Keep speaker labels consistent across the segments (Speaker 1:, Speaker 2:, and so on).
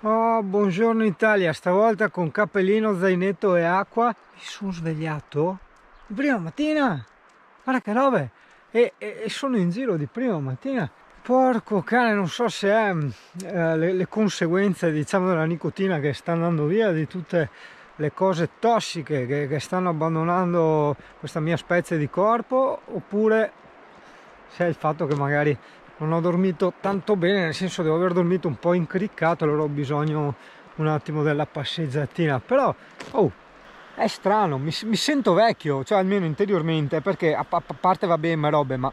Speaker 1: Oh, buongiorno Italia, stavolta con cappellino, zainetto e acqua. Mi sono svegliato di prima mattina, guarda che robe, e sono in giro di prima mattina. Porco cane, non so se è le conseguenze, diciamo, della nicotina che sta andando via, di tutte le cose tossiche che stanno abbandonando questa mia specie di corpo, oppure se è il fatto che magari non ho dormito tanto bene, nel senso devo aver dormito un po' incriccato, allora ho bisogno un attimo della passeggiatina. Però oh, è strano, mi sento vecchio, cioè almeno interiormente, perché a parte va bene ma robe, ma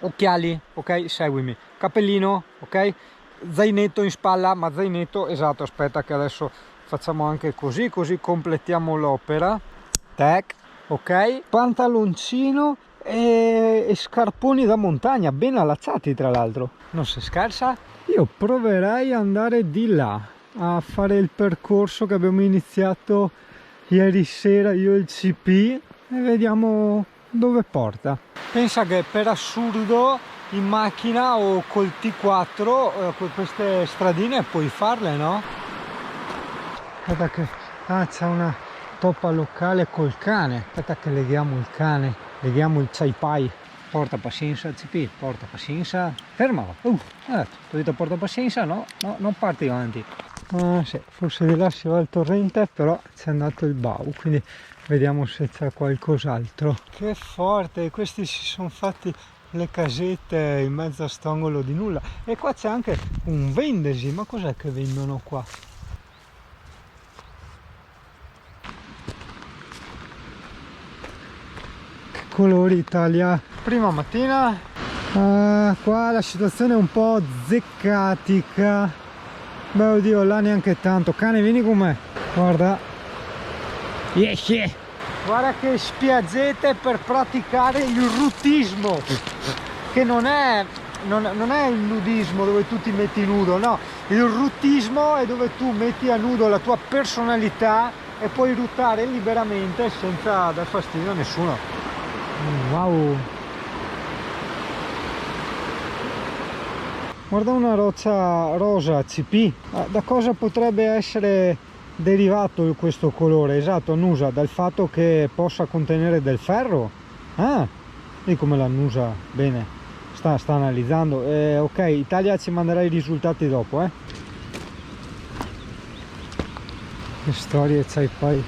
Speaker 1: occhiali, ok, seguimi, cappellino, ok, zainetto in spalla, ma zainetto, esatto, aspetta che adesso facciamo anche così, così completiamo l'opera. Tac, ok, pantaloncino e scarponi da montagna, ben allacciati tra l'altro. Non si scherza? Io proverei ad andare di là a fare il percorso che abbiamo iniziato ieri sera, io e il CP, e vediamo dove porta. Pensa che per assurdo in macchina o col T4 queste stradine puoi farle, no? Aspetta che c'è una toppa locale col cane, aspetta che leghiamo il cane, leghiamo il chai pai. Porta pazienza CP, porta pazienza, fermalo. Ti ho detto porta pazienza, no, non parti avanti. Ah, sì, forse di là si va il torrente, però c'è andato il bau, quindi vediamo se c'è qualcos'altro. Che forte, questi si sono fatti le casette in mezzo a st'angolo di nulla. E qua c'è anche un vendesi, ma cos'è che vendono qua? Colori Italia, prima mattina. Qua la situazione è un po' zeccatica. Beh, oddio, là neanche tanto. Cane, vieni con me, guarda. Yeah. Guarda che spiaggete per praticare il ruttismo, che non è il nudismo dove tu ti metti nudo, no, il ruttismo è dove tu metti a nudo la tua personalità e puoi ruttare liberamente senza dar fastidio a nessuno. Wow, guarda una roccia rosa CP. Da cosa potrebbe essere derivato questo colore? Esatto, annusa dal fatto che possa contenere del ferro. Vedi come l'annusa bene, sta analizzando. Ok, Italia ci manderà i risultati dopo, che storie c'hai poi.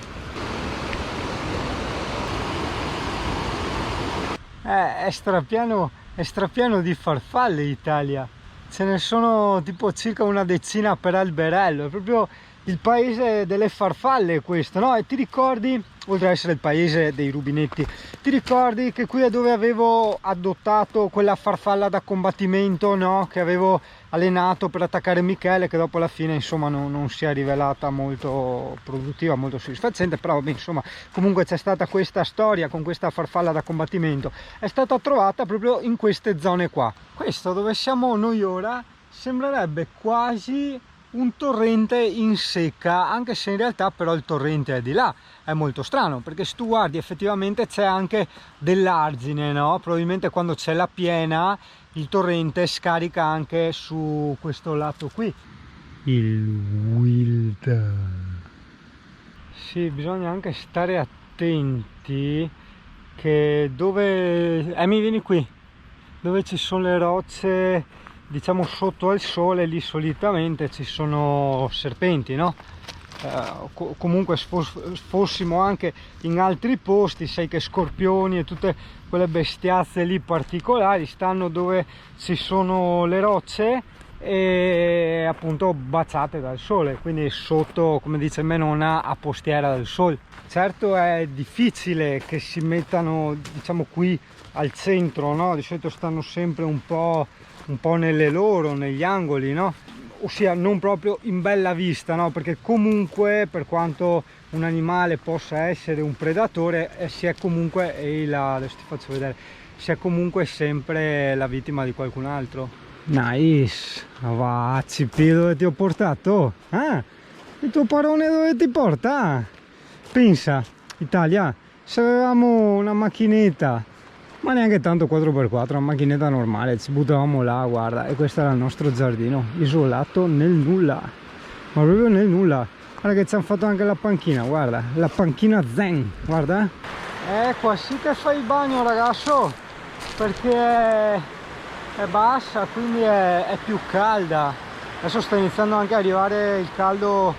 Speaker 1: È strapieno di farfalle Italia, ce ne sono tipo circa una decina per alberello, è proprio il paese delle farfalle questo, no? E ti ricordi, oltre ad essere il paese dei rubinetti, ti ricordi che qui è dove avevo adottato quella farfalla da combattimento, no? Che avevo allenato per attaccare Michele, che dopo alla fine insomma non si è rivelata molto produttiva, molto soddisfacente, però vabbè, insomma comunque c'è stata questa storia con questa farfalla da combattimento, è stata trovata proprio in queste zone qua. Questo dove siamo noi ora sembrerebbe quasi un torrente in secca, anche se in realtà però il torrente è di là. È molto strano perché se tu guardi effettivamente c'è anche dell'argine, no? Probabilmente quando c'è la piena il torrente scarica anche su questo lato qui. Il Wild. Sì, bisogna anche stare attenti che dove... mi vieni qui, dove ci sono le rocce, diciamo sotto al sole, lì solitamente ci sono serpenti, no? Comunque fossimo anche in altri posti, sai che scorpioni e tutte quelle bestiazze lì particolari stanno dove ci sono le rocce e appunto baciate dal sole, quindi sotto, come dice me, non a postiera del sole. Certo è difficile che si mettano, diciamo, qui al centro, no? Di solito stanno sempre un po' nelle loro, negli angoli, no? Ossia non proprio in bella vista, no? Perché comunque, per quanto un animale possa essere un predatore, si è comunque, adesso ti faccio vedere, si è comunque sempre la vittima di qualcun altro. Nice, va CP, dove ti ho portato? Il tuo parone dove ti porta? Pensa, Italia, se avevamo una macchinetta, ma neanche tanto 4x4, una macchinetta normale, ci buttavamo là, guarda, e questo era il nostro giardino, isolato nel nulla. ma proprio nel nulla. Guarda che ci hanno fatto anche la panchina, guarda, la panchina zen, guarda. Qua sì che fai il bagno, ragazzo, perché è bassa, quindi è più calda. Adesso sta iniziando anche ad arrivare il caldo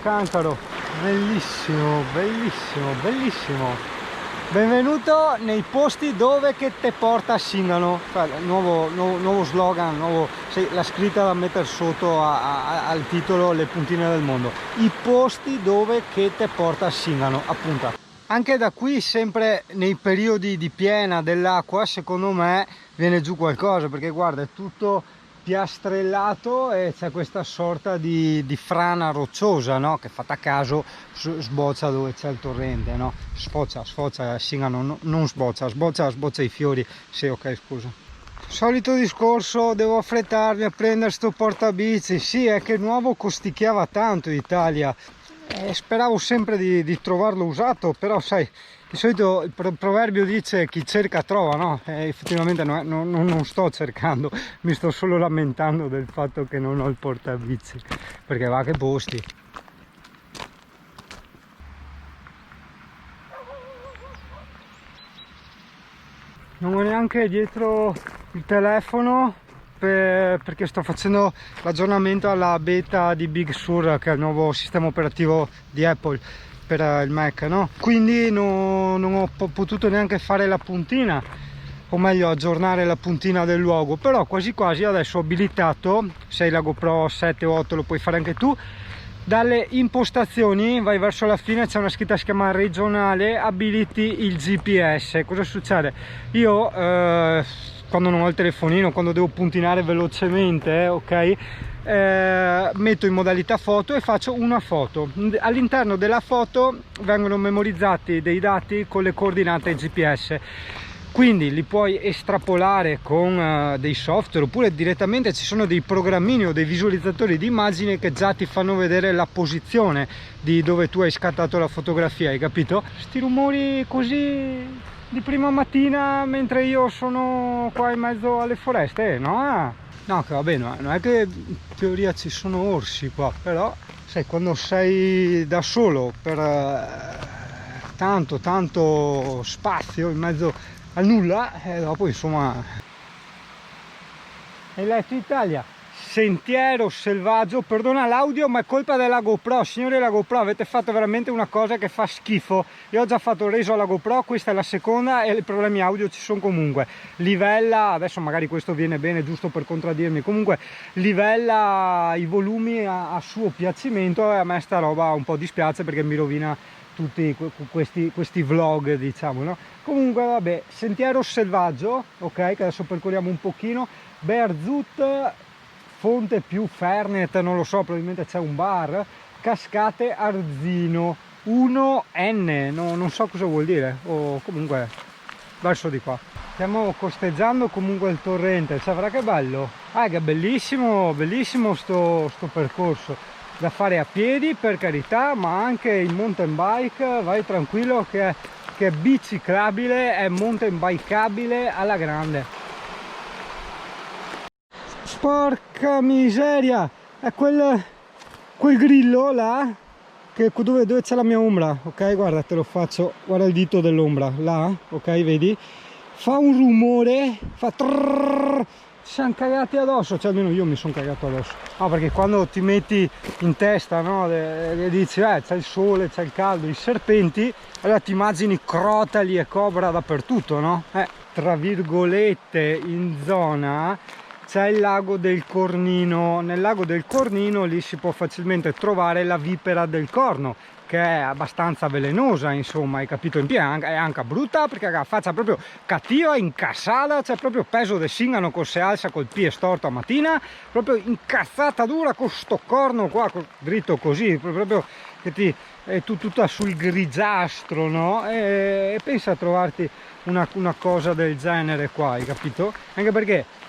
Speaker 1: cancro. Bellissimo, bellissimo, bellissimo. Benvenuto nei posti dove che te porta Singano. Nuovo slogan, la scritta da mettere sotto al titolo, le puntine del mondo. I posti dove che te porta Singano, appunto. Anche da qui, sempre nei periodi di piena dell'acqua, secondo me viene giù qualcosa, perché guarda, è tutto piastrellato e c'è questa sorta di frana rocciosa, no? Che fatta a caso sboccia dove c'è il torrente, no? Sfocia, Singano, non sboccia i fiori. Sì, ok, scusa. Solito discorso, devo affrettarmi a prendere sto portabici. Sì, è che nuovo costicchiava tanto in Italia. Speravo sempre di trovarlo usato, però sai, di solito il proverbio dice chi cerca trova, no? Effettivamente non sto cercando, mi sto solo lamentando del fatto che non ho il portabici, perché va che posti. Non ho neanche dietro il telefono perché sto facendo l'aggiornamento alla beta di Big Sur, che è il nuovo sistema operativo di Apple per il Mac, no? Quindi non ho potuto neanche fare la puntina, o meglio aggiornare la puntina del luogo, però quasi quasi adesso ho abilitato. Se hai la GoPro 7 o 8 lo puoi fare anche tu. Dalle impostazioni vai verso la fine, c'è una scritta che si chiama regionale, abiliti il GPS. Cosa succede? Io quando non ho il telefonino, quando devo puntinare velocemente, ok, metto in modalità foto e faccio una foto. All'interno della foto vengono memorizzati dei dati con le coordinate GPS, quindi li puoi estrapolare con dei software, oppure direttamente ci sono dei programmini o dei visualizzatori di immagini che già ti fanno vedere la posizione di dove tu hai scattato la fotografia, hai capito? Sti rumori così di prima mattina mentre io sono qua in mezzo alle foreste, no? No, che va bene, non è che in teoria ci sono orsi qua, però sai, quando sei da solo per tanto spazio in mezzo al nulla, e dopo insomma. Hai letto Italia? Sentiero selvaggio, perdona l'audio ma è colpa della GoPro, signori. La GoPro, avete fatto veramente una cosa che fa schifo. Io ho già fatto reso alla GoPro, questa è la seconda e i problemi audio ci sono comunque. Livella, adesso magari questo viene bene giusto per contraddirmi, comunque livella i volumi a suo piacimento, e a me sta roba un po' dispiace perché mi rovina tutti questi vlog, diciamo, no? Comunque vabbè, sentiero selvaggio, ok, che adesso percorriamo un pochino. Berzut, fonte più Fernet, non lo so, probabilmente c'è un bar. Cascate Arzino 1N, non so cosa vuol dire, o comunque verso di qua. Stiamo costeggiando comunque il torrente, cioè guarda che bello, che bellissimo, bellissimo sto percorso da fare a piedi, per carità, ma anche in mountain bike. Vai tranquillo che è biciclabile, è mountain bikeabile alla grande. Porca miseria, è quel grillo là dove c'è la mia ombra, ok? Guarda, te lo faccio, guarda il dito dell'ombra là, ok, vedi? Fa un rumore, fa trrrr, ci siamo cagati addosso, cioè almeno io mi sono cagato addosso. No, perché quando ti metti in testa, no, e dici c'è il sole, c'è il caldo, i serpenti, allora ti immagini crotali e cobra dappertutto, no? Tra virgolette in zona c'è il lago del Cornino. Nel lago del Cornino lì si può facilmente trovare la vipera del corno, che è abbastanza velenosa, insomma, hai capito? In più è anche brutta, perché la faccia proprio cattiva, incassata, c'è proprio peso del Singano che si alza col piede storto a mattina, proprio incazzata dura con sto corno qua, dritto così, proprio che è tutta sul grigiastro, no? E pensa a trovarti una cosa del genere qua, hai capito? Anche perché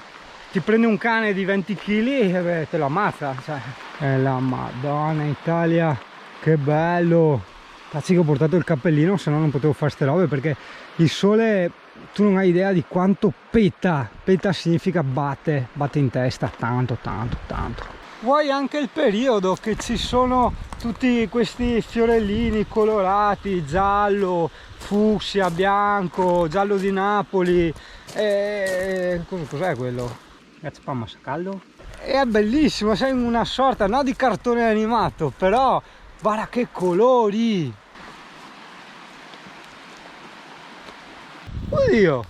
Speaker 1: ti prende un cane di 20 kg e te lo ammazza, cioè. La Madonna Italia, che bello! Tacci che ho portato il cappellino, se no non potevo fare ste robe, perché il sole, tu non hai idea di quanto peta. Peta significa batte in testa, tanto. vuoi anche il periodo che ci sono tutti questi fiorellini colorati, giallo, fucsia, bianco, giallo di Napoli, cos'è quello? Spamma caldo? È bellissimo, sei una sorta, no, di cartone animato, però guarda che colori! Oddio!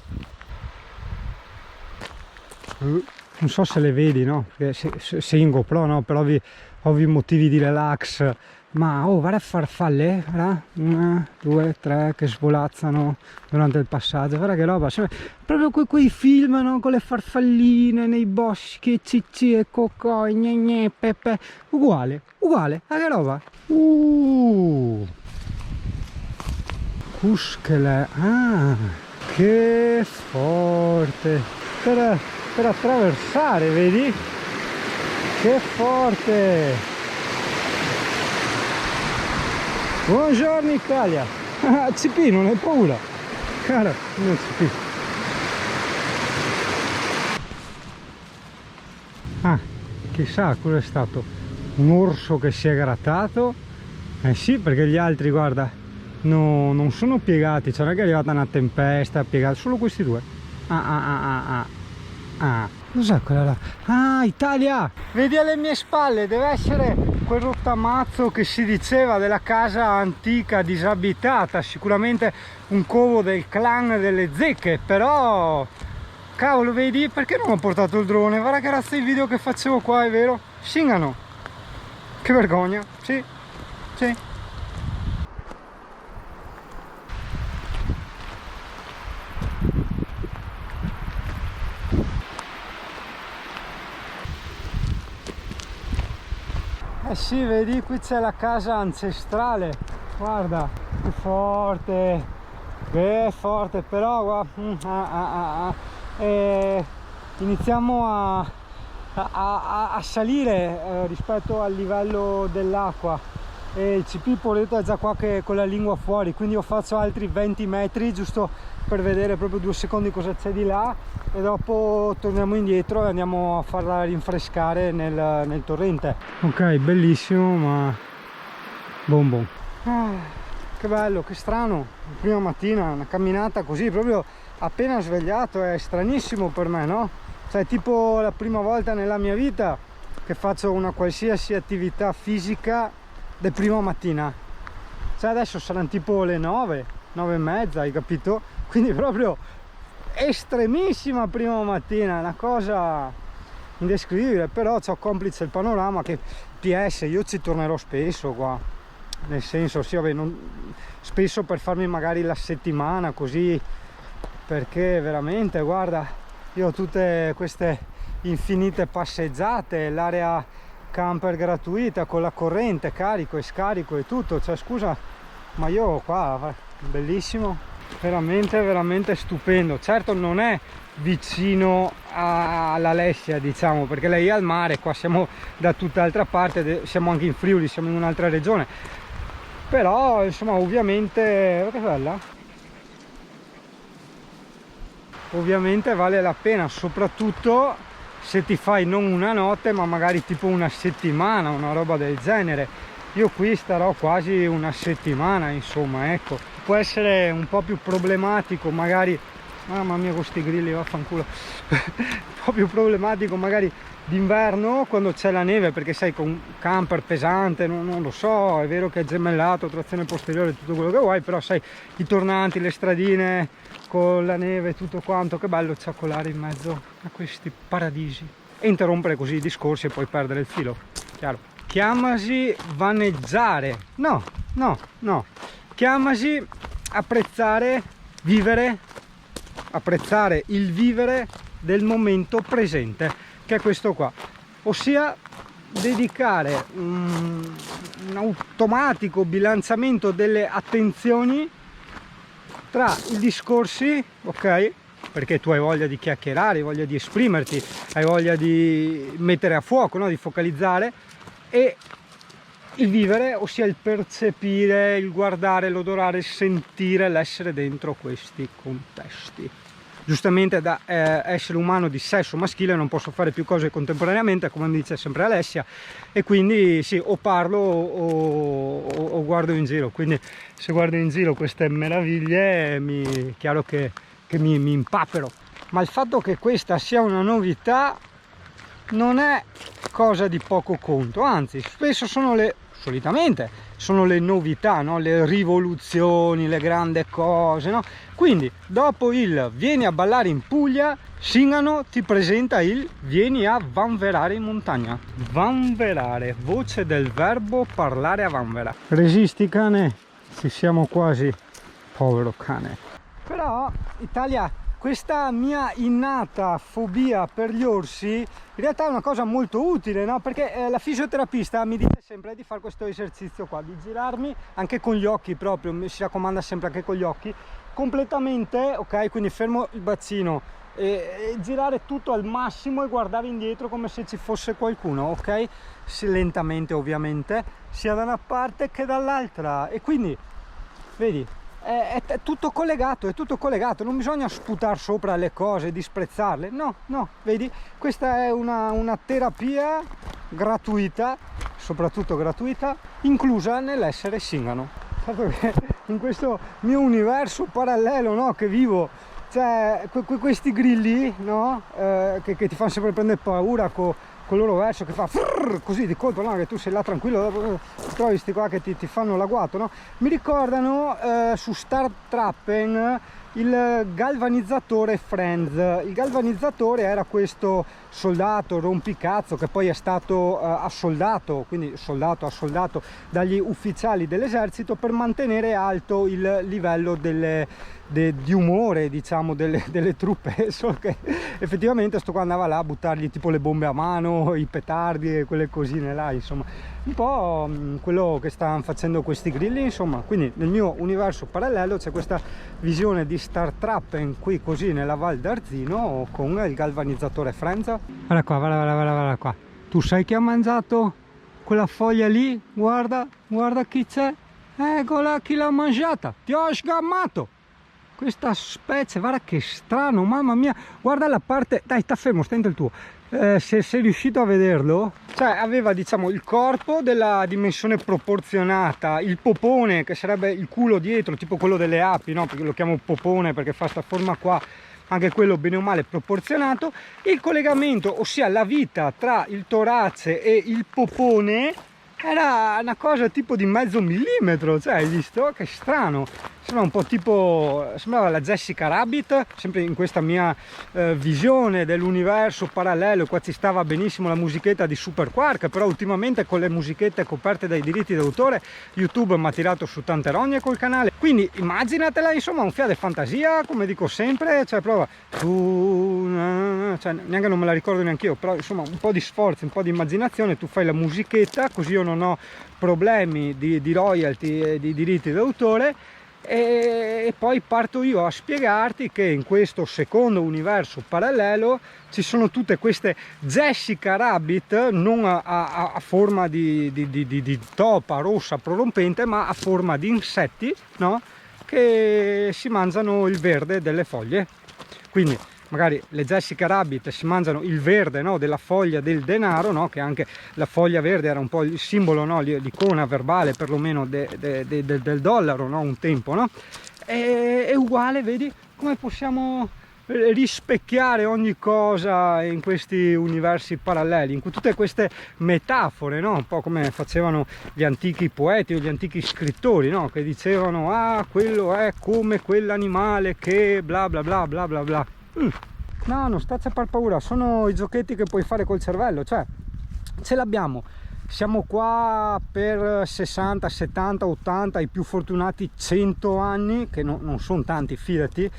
Speaker 1: Non so se le vedi, no? Perché sei in GoPro, no? Per ovvi motivi di relax. Ma oh, guarda farfalle, guarda. 1, 2, 3 che svolazzano durante il passaggio. Guarda che roba. Proprio quei film, no? Con le farfalline nei boschi, cicci e cocò, gne gne, pepe. Uguale, uguale. Ah, che roba. Cuschele. Ah, che forte. Per attraversare, vedi? Che forte! Buongiorno Italia! CP, non hai paura? Cara, non CP. Ah, chissà cosa è stato. Un orso che si è grattato? Eh sì, perché gli altri, guarda, no, non sono piegati, cioè non è che è arrivata una tempesta, piegata, solo questi due. Cos'è quella là? Ah, Italia! Vedi alle mie spalle, deve essere quel rottamazzo che si diceva della casa antica disabitata, sicuramente un covo del clan delle zecche, però cavolo, vedi? Perché non ho portato il drone? Guarda che razza di video che facevo qua, è vero? Singano! Che vergogna! Sì, sì. Eh sì, vedi, qui c'è la casa ancestrale, guarda, che forte, però guarda, iniziamo a salire rispetto al livello dell'acqua e il CP Poletto è già qua che con la lingua fuori, quindi io faccio altri 20 metri giusto per vedere proprio 2 secondi cosa c'è di là e dopo torniamo indietro e andiamo a farla rinfrescare nel torrente. Ok, bellissimo, ma bon. Che bello, che strano, prima mattina una camminata così proprio appena svegliato, è stranissimo per me, no? Cioè tipo la prima volta nella mia vita che faccio una qualsiasi attività fisica di prima mattina, cioè adesso saranno tipo le 9 e mezza, hai capito? Quindi proprio estremissima prima mattina, una cosa indescrivibile, però c'ho complice il panorama che PS io ci tornerò spesso qua, nel senso sì, vabbè, spesso per farmi magari la settimana così, perché veramente guarda, io ho tutte queste infinite passeggiate, l'area camper gratuita con la corrente, carico e scarico e tutto, cioè scusa, ma io qua bellissimo, veramente stupendo. Certo non è vicino all'Alessia, diciamo, perché lei è al mare, qua siamo da tutt'altra parte, siamo anche in Friuli, siamo in un'altra regione, però insomma ovviamente che bella, ovviamente vale la pena, soprattutto se ti fai non una notte ma magari tipo una settimana, una roba del genere. Io qui starò quasi una settimana, insomma, ecco. Può essere un po' più problematico magari, mamma mia con sti grilli, vaffanculo, un po' più problematico magari d'inverno quando c'è la neve, perché sai, con un camper pesante, non lo so, è vero che è gemellato, trazione posteriore, tutto quello che vuoi, però sai, i tornanti, le stradine con la neve, tutto quanto, che bello ciaccolare in mezzo a questi paradisi e interrompere così i discorsi e poi perdere il filo, chiaro. Chiamasi vaneggiare, no, chiamasi apprezzare, vivere, apprezzare il vivere del momento presente, che è questo qua, ossia dedicare un automatico bilanciamento delle attenzioni tra i discorsi, ok? Perché tu hai voglia di chiacchierare, hai voglia di esprimerti, hai voglia di mettere a fuoco, no? Di focalizzare, e il vivere, ossia il percepire, il guardare, l'odorare, il sentire, l'essere dentro questi contesti. giustamente da essere umano di sesso maschile non posso fare più cose contemporaneamente, come mi dice sempre Alessia, e quindi sì, o parlo o guardo in giro. Quindi se guardo in giro queste meraviglie è chiaro che mi impapero. Ma il fatto che questa sia una novità non è cosa di poco conto, anzi spesso solitamente sono le novità, no? Le rivoluzioni, le grandi cose, no? Quindi dopo il vieni a ballare in Puglia, Singano ti presenta il vieni a vanverare in montagna. Vanverare, voce del verbo parlare a vanvera. Resisti cane, ci siamo quasi, povero cane. Però Italia, questa mia innata fobia per gli orsi in realtà è una cosa molto utile, no? Perché la fisioterapista mi dice sempre di fare questo esercizio qua, di girarmi anche con gli occhi proprio, mi si raccomanda sempre anche con gli occhi, completamente, ok? Quindi fermo il bacino e girare tutto al massimo e guardare indietro come se ci fosse qualcuno, ok? Lentamente ovviamente, sia da una parte che dall'altra, e quindi, vedi, è tutto collegato, non bisogna sputare sopra le cose, disprezzarle, no, vedi, questa è una terapia gratuita, soprattutto gratuita, inclusa nell'essere Singano. Certo che in questo mio universo parallelo, no, che vivo, cioè questi grilli, no, che ti fanno sempre prendere paura con il loro verso che fa così di colpo, no? Che tu sei là tranquillo, trovi questi qua che ti fanno l'agguato, no? Mi ricordano su Star Trappen il galvanizzatore Friends. Il galvanizzatore era questo soldato rompicazzo che poi è stato assoldato, quindi assoldato dagli ufficiali dell'esercito per mantenere alto il livello di umore, diciamo, delle truppe, solo che effettivamente sto qua andava là a buttargli tipo le bombe a mano, i petardi e quelle cosine là, insomma, un po' quello che stanno facendo questi grilli, insomma. Quindi nel mio universo parallelo c'è questa visione di Star Trappen qui così nella Val d'Arzino con il galvanizzatore Frenza. Guarda qua, tu sai chi ha mangiato quella foglia lì? Guarda chi c'è, eccola chi l'ha mangiata, ti ho sgammato. Questa specie, guarda che strano, mamma mia, guarda la parte, dai, sta fermo, stenta il tuo, se sei riuscito a vederlo, cioè aveva, diciamo, il corpo della dimensione proporzionata, il popone che sarebbe il culo dietro, tipo quello delle api, no? Perché lo chiamo popone perché fa sta forma qua, anche quello bene o male proporzionato, il collegamento, ossia la vita tra il torace e il popone, era una cosa tipo di mezzo millimetro, cioè, hai visto? Che strano, sembra un po' tipo, sembrava la Jessica Rabbit, sempre in questa mia visione dell'universo parallelo. Qua ci stava benissimo la musichetta di Super Quark, però ultimamente con le musichette coperte dai diritti d'autore YouTube mi ha tirato su tante rogne col canale, quindi immaginatela, insomma, un fiat di fantasia, come dico sempre, cioè prova cioè, neanche non me la ricordo neanche io, però insomma un po' di sforzo, un po' di immaginazione, tu fai la musichetta, così io non ho problemi di royalty e di diritti d'autore, e poi parto io a spiegarti che in questo secondo universo parallelo ci sono tutte queste Jessica Rabbit, non a forma di topa rossa prorompente, ma a forma di insetti, no? Che si mangiano il verde delle foglie. Quindi magari le Jessica Rabbit si mangiano il verde, no, della foglia del denaro, no, che anche la foglia verde era un po' il simbolo, no, l'icona verbale perlomeno del dollaro, no, un tempo, no? È uguale, vedi come possiamo rispecchiare ogni cosa in questi universi paralleli, in tutte queste metafore, no? Un po' come facevano gli antichi poeti o gli antichi scrittori, no? Che dicevano, ah, quello è come quell'animale che bla bla bla bla bla bla. No, non state a far paura, sono i giochetti che puoi fare col cervello, cioè ce l'abbiamo. Siamo qua per 60, 70, 80, i più fortunati 100 anni, che non sono tanti, fidati,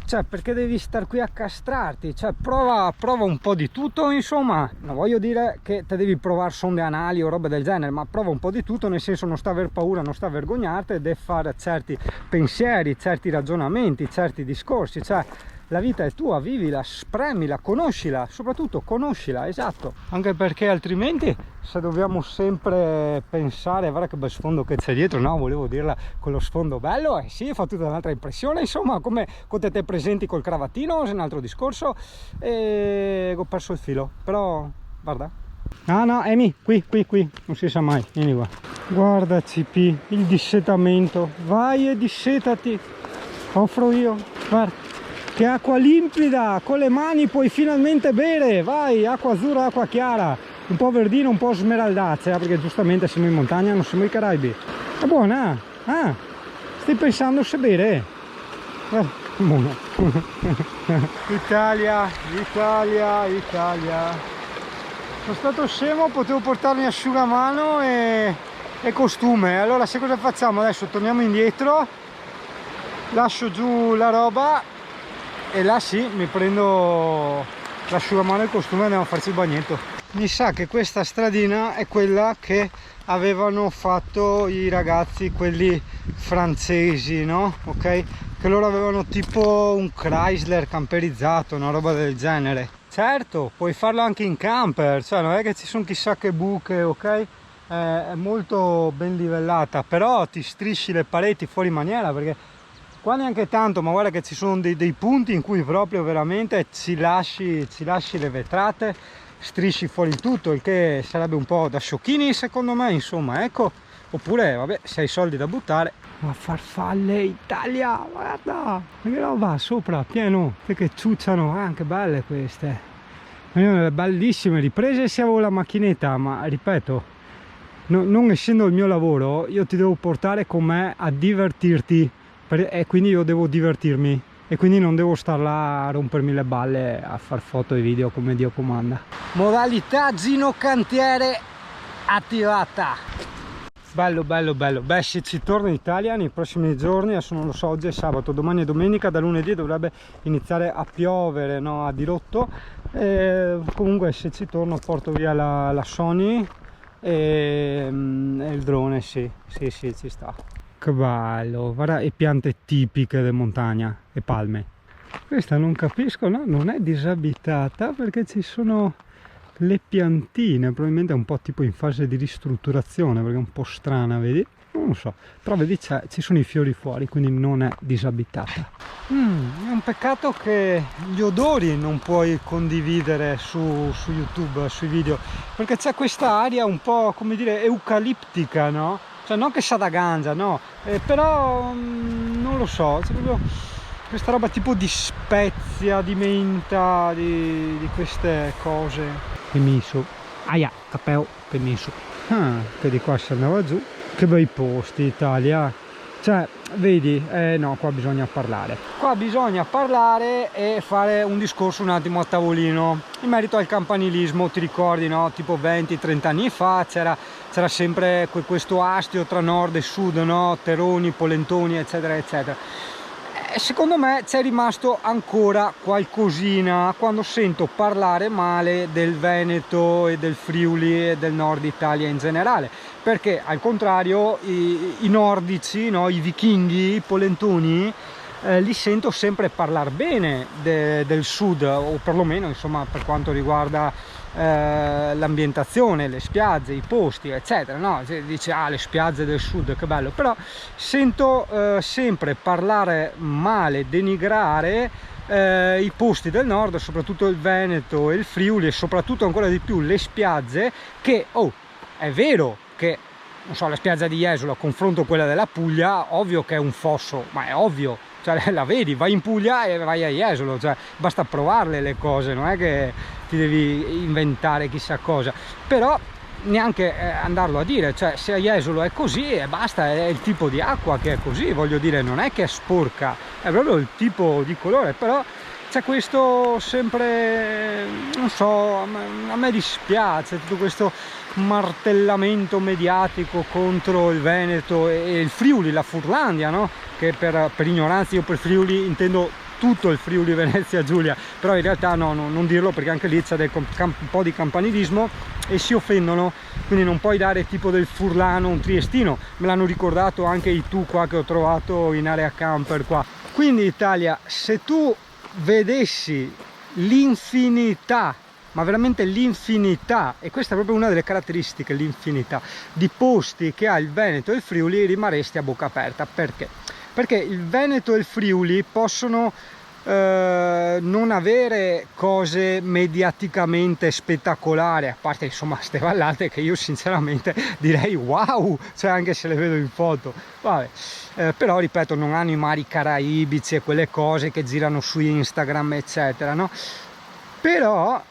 Speaker 1: cioè perché devi star qui a castrarti, cioè prova un po' di tutto, insomma, non voglio dire che te devi provare sonde anali o roba del genere, ma prova un po' di tutto, nel senso non sta a aver paura, non sta a vergognarti, devi fare certi pensieri, certi ragionamenti, certi discorsi, cioè la vita è tua, vivila, spremila, conoscila, soprattutto conoscila, esatto, anche perché altrimenti se dobbiamo sempre pensare, guarda che bel sfondo che c'è dietro, no, volevo dirla con lo sfondo bello, sì, fa tutta un'altra impressione, insomma, come quando te presenti col cravattino, è un altro discorso, e ho perso il filo, però guarda. No, Amy, qui, non si sa mai, vieni qua. Guarda CP, il dissetamento, vai e dissetati, offro io, guarda, che acqua limpida, con le mani puoi finalmente bere, vai, acqua azzurra, acqua chiara, un po' verdino, un po' smeraldacea, perché giustamente siamo in montagna, non siamo ai Caraibi. È buona? Ah, stai pensando se bere? Buono. Italia. Sono stato scemo, potevo portarmi asciugamano e costume. Allora sai cosa facciamo? Adesso torniamo indietro, lascio giù la roba e là sì, mi prendo l'asciugamano e il costume e andiamo a farci il bagnetto. Mi sa che questa stradina è quella che avevano fatto i ragazzi, quelli francesi, no? Ok? Che loro avevano tipo un Chrysler camperizzato, una roba del genere. Certo, puoi farlo anche in camper, cioè non è che ci sono chissà che buche, ok? È molto ben livellata, però ti strisci le pareti fuori maniera, perché qua neanche tanto, ma guarda che ci sono dei punti in cui proprio veramente ci lasci le vetrate, strisci fuori il tutto, il che sarebbe un po' da sciocchini secondo me, insomma, ecco. Oppure, vabbè, se hai soldi da buttare. Ma farfalle Italia, guarda, che roba sopra, pieno, che ciucciano, anche belle queste. Bellissime riprese se avevo la macchinetta, ma ripeto, non essendo il mio lavoro, io ti devo portare con me a divertirti, e quindi io devo divertirmi, e quindi non devo star là a rompermi le balle a far foto e video come Dio comanda. Modalità Gino Cantiere attivata. Bello. Beh, se ci torno in Italia nei prossimi giorni, adesso non lo so, oggi è sabato, domani è domenica, da lunedì dovrebbe iniziare a piovere, no, a dirotto. Comunque se ci torno porto via la Sony e il drone, sì, ci sta. Che bello, guarda, e piante tipiche di montagna e palme. Questa non capisco, no? Non è disabitata perché ci sono le piantine, probabilmente è un po' tipo in fase di ristrutturazione perché è un po' strana, vedi? Non lo so, però vedi ci sono i fiori fuori, quindi non è disabitata. È un peccato che gli odori non puoi condividere su YouTube, sui video, perché c'è questa aria un po', come dire, eucaliptica, no? Cioè non che sa da ganja, no? Però non lo so, c'è proprio questa roba tipo di spezia, di menta, di queste cose. Permesso, aia, capeo, permesso. Che di qua si andava giù. Che bei posti, Italia. Cioè, vedi, no, qua bisogna parlare. Qua bisogna parlare e fare un discorso un attimo a tavolino. In merito al campanilismo, ti ricordi, no? Tipo 20-30 anni fa c'era sempre questo astio tra nord e sud, no? Teroni, polentoni, eccetera, eccetera. Secondo me c'è rimasto ancora qualcosina quando sento parlare male del Veneto e del Friuli e del nord Italia in generale, perché al contrario i nordici, no, i vichinghi, i polentoni, li sento sempre parlare bene del sud, o perlomeno insomma per quanto riguarda l'ambientazione, le spiagge, i posti, eccetera, no? Dice le spiagge del sud, che bello, però sento sempre parlare male, denigrare i posti del nord, soprattutto il Veneto e il Friuli, e soprattutto ancora di più le spiagge, che è vero che, non so, la spiaggia di Jesolo a confronto a quella della Puglia, ovvio che è un fosso, ma è ovvio, cioè la vedi, vai in Puglia e vai a Jesolo, cioè basta provarle le cose, non è che ti devi inventare chissà cosa, però neanche andarlo a dire, cioè se a Jesolo è così e basta, è il tipo di acqua che è così, voglio dire, non è che è sporca, è proprio il tipo di colore, però c'è questo sempre, non so, a me dispiace tutto questo martellamento mediatico contro il Veneto e il Friuli, la Furlandia, no? Che per ignoranza io per Friuli intendo tutto il Friuli Venezia Giulia, però in realtà no, non dirlo, perché anche lì c'è un po' di campanilismo e si offendono, quindi non puoi dare tipo del furlano un triestino, me l'hanno ricordato anche i tu qua che ho trovato in area camper qua. Quindi Italia, se tu vedessi l'infinità, ma veramente l'infinità, e questa è proprio una delle caratteristiche, l'infinità di posti che ha il Veneto e il Friuli, rimarresti a bocca aperta. Perché? Perché il Veneto e il Friuli possono non avere cose mediaticamente spettacolari, a parte insomma ste vallate che io sinceramente direi wow, cioè anche se le vedo in foto, vabbè. Però ripeto, non hanno i mari caraibici e quelle cose che girano su Instagram eccetera, no? Però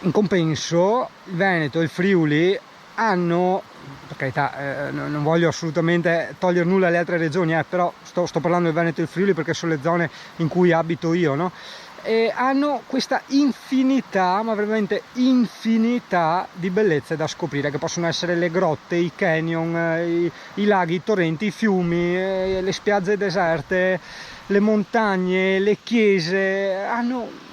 Speaker 1: in compenso il Veneto e il Friuli hanno, per carità, non voglio assolutamente togliere nulla alle altre regioni, però sto parlando del Veneto e il Friuli perché sono le zone in cui abito io, no? E hanno questa infinità, ma veramente infinità di bellezze da scoprire, che possono essere le grotte, i canyon, i laghi, i torrenti, i fiumi, le spiagge deserte, le montagne, le chiese. Hanno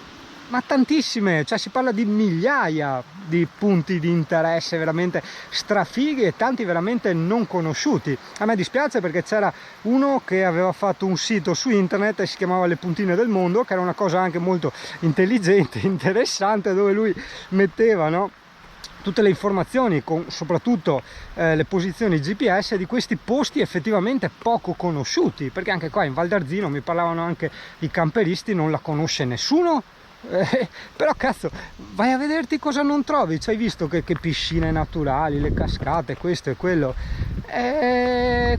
Speaker 1: ma tantissime, cioè si parla di migliaia di punti di interesse veramente strafighi e tanti veramente non conosciuti. A me dispiace perché c'era uno che aveva fatto un sito su internet e si chiamava Le Puntine del Mondo, che era una cosa anche molto intelligente, interessante, dove lui metteva, no, tutte le informazioni con soprattutto le posizioni GPS di questi posti effettivamente poco conosciuti, perché anche qua in Val d'Arzino mi parlavano anche i camperisti, non la conosce nessuno. Però cazzo, vai a vederti cosa non trovi, ci hai visto che piscine naturali, le cascate, questo e quello,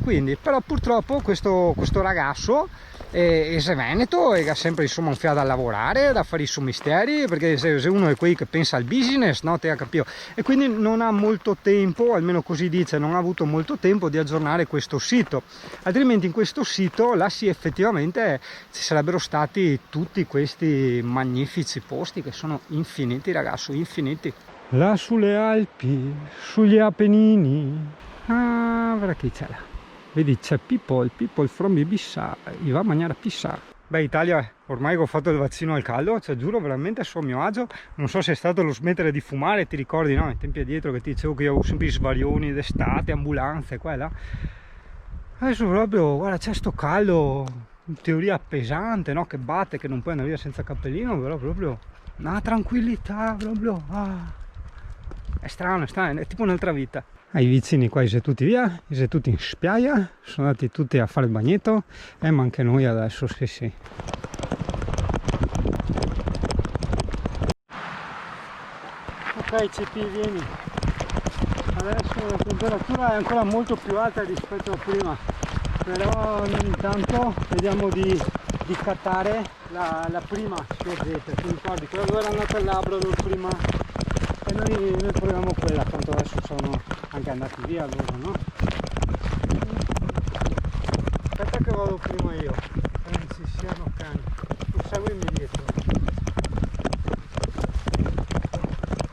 Speaker 1: quindi però purtroppo questo ragazzo è veneto e ha sempre insomma un fiato da lavorare, da fare i suoi misteri, perché se uno è quei che pensa al business, no, te ha capito, e quindi non ha molto tempo, almeno così dice, non ha avuto molto tempo di aggiornare questo sito, altrimenti in questo sito là sì effettivamente ci sarebbero stati tutti questi magnifici posti che sono infiniti, ragazzi, infiniti. Là sulle Alpi, sugli Appennini, guarda chi c'è là. Vedi, c'è people from Ibiza, gli va a mangiare pizza. Beh, Italia, ormai che ho fatto il vaccino al caldo, cioè giuro veramente a mio agio. Non so se è stato lo smettere di fumare, ti ricordi, no? Ai tempi addietro che ti dicevo che io avevo sempre i svarioni d'estate, ambulanze, qua e là. Adesso proprio, guarda, c'è sto caldo, in teoria pesante, no? Che batte, che non puoi andare via senza cappellino, però proprio una tranquillità, proprio. È strano, è tipo un'altra vita. I vicini qua seduti via, seduti in spiaggia, sono andati tutti a fare il bagnetto ma anche noi adesso, sì. Ok CP, vieni. Adesso la temperatura è ancora molto più alta rispetto a prima, però intanto vediamo di cattare la prima spiaggetta, ti ricordi? Quella dove era andata il Labrador prima, e noi proviamo quella, tanto adesso sono anche andati via loro, no? Aspetta che vado prima io, che non ci siano cani, tu seguimi dietro.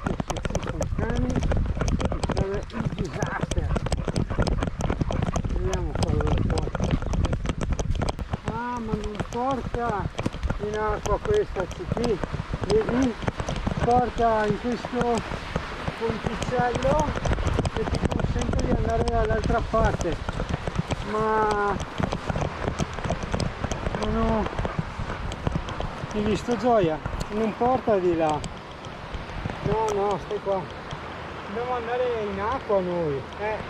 Speaker 1: Se ci sono cani succede il disastro. Vediamo quello del porta. Ah, ma non porta in acqua questa CP, vedi? Porta in questo ponticello che ti consente di andare dall'altra parte, ma non ho visto Gioia, non porta di là, no, stai qua, dobbiamo andare in acqua noi,